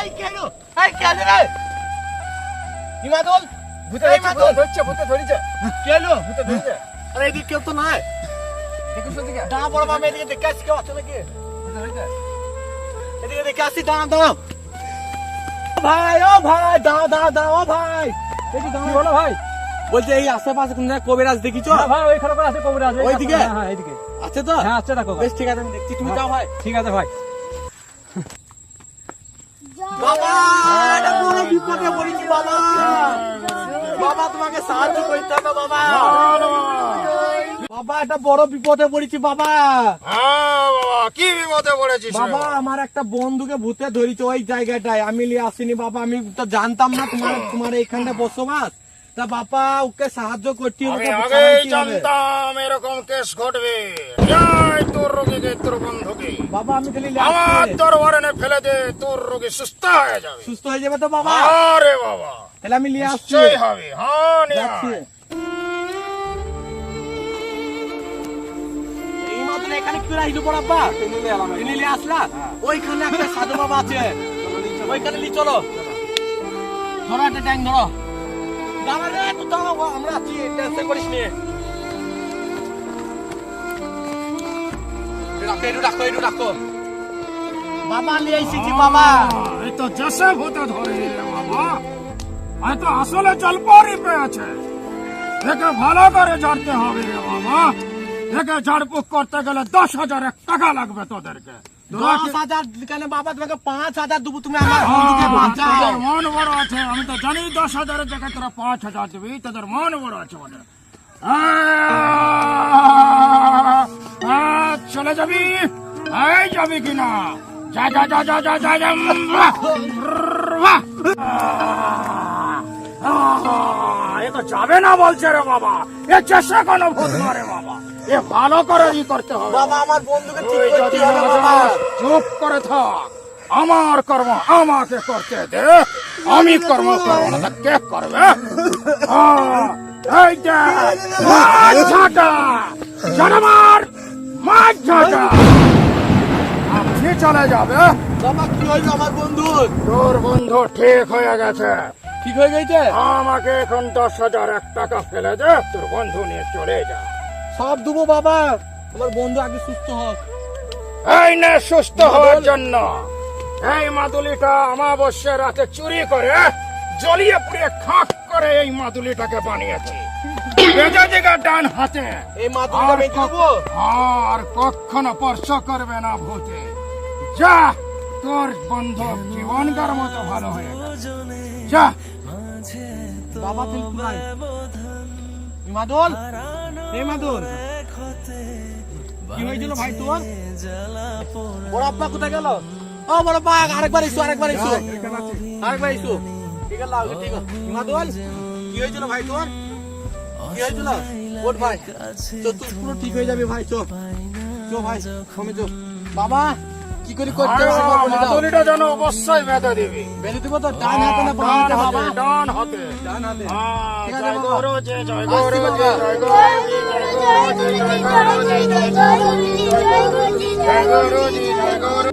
এই কেন এই কেন রে ইমাদুল ভূতে ধরছে ভূতে ধরেছে কেন ভূতে ধরেছে আরে এদিকে কেউ তো নাই দেখুন দিকে দাঁড়া বড় বাবা এদিকে দেখে আসি কেউ আছে নাকি ভূতে ধরেছে এদিকে দেখে আসি দাঁড়াও দাঁড়াও ভাই ও ভাই দাঁড়াও দাঁড়াও দাঁড়াও ও ভাই কি হলো ভাই? বলছে এই আশেপাশে কোন জায়গায় কবিরাজ দেখিছো হ্যাঁ ভাই ওইখানে করে আছে কবিরাজ ওইদিকে? হ্যাঁ এইদিকে আছে তো হ্যাঁ আছে দেখো বেশ ঠিক আছে আমি দেখছি তুমি যাও ভাই ঠিক আছে ভাই বাবা এটা বড় বিপদে পড়েছি বাবা বাবা তোমাকে সাহায্য করতে হবে বাবা বাবা এটা বড় বিপদে পড়েছি বাবা হ্যাঁ বাবা কি বিপদে পড়েছিস রে বাবা আমার একটা বন্ধুকে ভূতে ধরেছে ওই জায়গাটায় আমি নিয়ে আসিনি বাবা আমি তো জানতাম না তোমার এইখানটা বসবাস তা বাবা ওকে সাহায্য করতে হবে আমি ওকে আগেই বাঁচাইতে হবে। জানতাম এরকম কেস ঘটবে যাই তোর রোগীকে তোর বন্ধুকে বাবা আমি খালি নিয়ে আমার আসছি। দরবারে নে ফেলে দে তোর রোগী সুস্থ হয়ে যাবে সুস্থ হয়ে যাবে তো বাবা আরে বাবা তাহলে আমি নিয়ে আসছি নিশ্চয়ই হবে হ্যাঁ নিয়ে যাচ্ছি। আয়। এই মতন এখানে কি রাখলো বড় আব্বা তিনি নিয়ে আসলা ওইখানে একটা সাধু বাবা আছে ওইখানে লি চলো ধরো একটা ট্যাঙ্ক ধরো দাঁড়া রে তুই দাঁড়াও আমরা আছি টেনশন করিস নি একটু রাখো বাবা নিয়ে এসেছি বাবা এই তো জেসে ভূতে ধরে রে বাবা এই তো আসলে জলপরি পেয়েছে একে ভালো করে ঝাড়তে হবে রে বাবা একে ঝাড়ফুঁক করতে গেলে 10,000 টাকা লাগবে তোদেরকে 10,000 কেন বাবা তোমাকে 5,000 দেবো তুমি আমার বন্ধুকে বাঁচাও তোদের মন বড় আছে আমি তো জানি 10,000 জায়গায় তোরা 5,000 দিবি তোদের মন বড় আছে বলে চলে যাবি এই যাবি কিনা যা যা যা যা যা যা যা এ তো যাবে না বলছে রে বাবা এ চেষ্টা কোনো ভূত মারে বাবা এ ভালো করে ই করতে হবে বাবা আমার বন্ধুকে ঠিক তুই করতে যদি হবে না বাবা যাস, চুপ করে থাক আমার কর্ম আমাকে করতে দে আমি কর্ম করবো না তা কে করবে এই যে মাছ ঝাঁটা জানামার মাছ ঝাঁটা আপনি চলে যাবে বাবা কি হয়েছে আমার বন্ধু তোর বন্ধু ঠিক হয়ে গেছে ঠিক হয়ে গেছে আমাকে এখন 10,000 টাকা ফেলে দে তোর বন্ধু নিয়ে চলে যা সব দেবো বাবা আমার বন্ধু আগে সুস্থ হোক এই নে সুস্থ হওয়ার জন্য এই মাদুলিটা অমাবস্যার রাতে চুরি করে জ্বলিয়ে পুড়িয়ে খাক করে এই মাদুলিটাকে বানিয়েছি বেজে জায়গা ডান হাতে এই মাদুরটা বেঁচে দেবো আর কখনো স্পর্শ করবে না ভূতে যা তোর বন্ধু জীবনকার মতো ভালো হয়ে গেছে যা বাবা তুমি কোথায় মাদুল এই মাদুল কি হয়েছিল ভাই তোর বড় আব্বা কোথায় গেল ও বড় আব্বা আরেকবার এসো আরেকবার এসো ঠিক আছে ঠিক আছে মাদুল কি হয়েছিল ভাই তোর কি হয়েছিল ওঠ ভাই তো তুই পুরো ঠিক হয়ে যাবে ভাই চো ভাই কমে চো বাবা কি করে করতে হবে সেটা বলে দাও মাদুলিটা যেন অবশ্যই বেঁধে দিবি বেঁধে দেবো তো ডান হাতে না বাম হাতে বাবা ডান হাতে ডান হাতে হ্যাঁ, ঠিক আছে জয় বাবা। গুরু জয় জয় আসছি গুরু বাবা। জয় গুরু জয় গুরু জয় গুরু জয় গুরু জয় গুরু জয় গুরু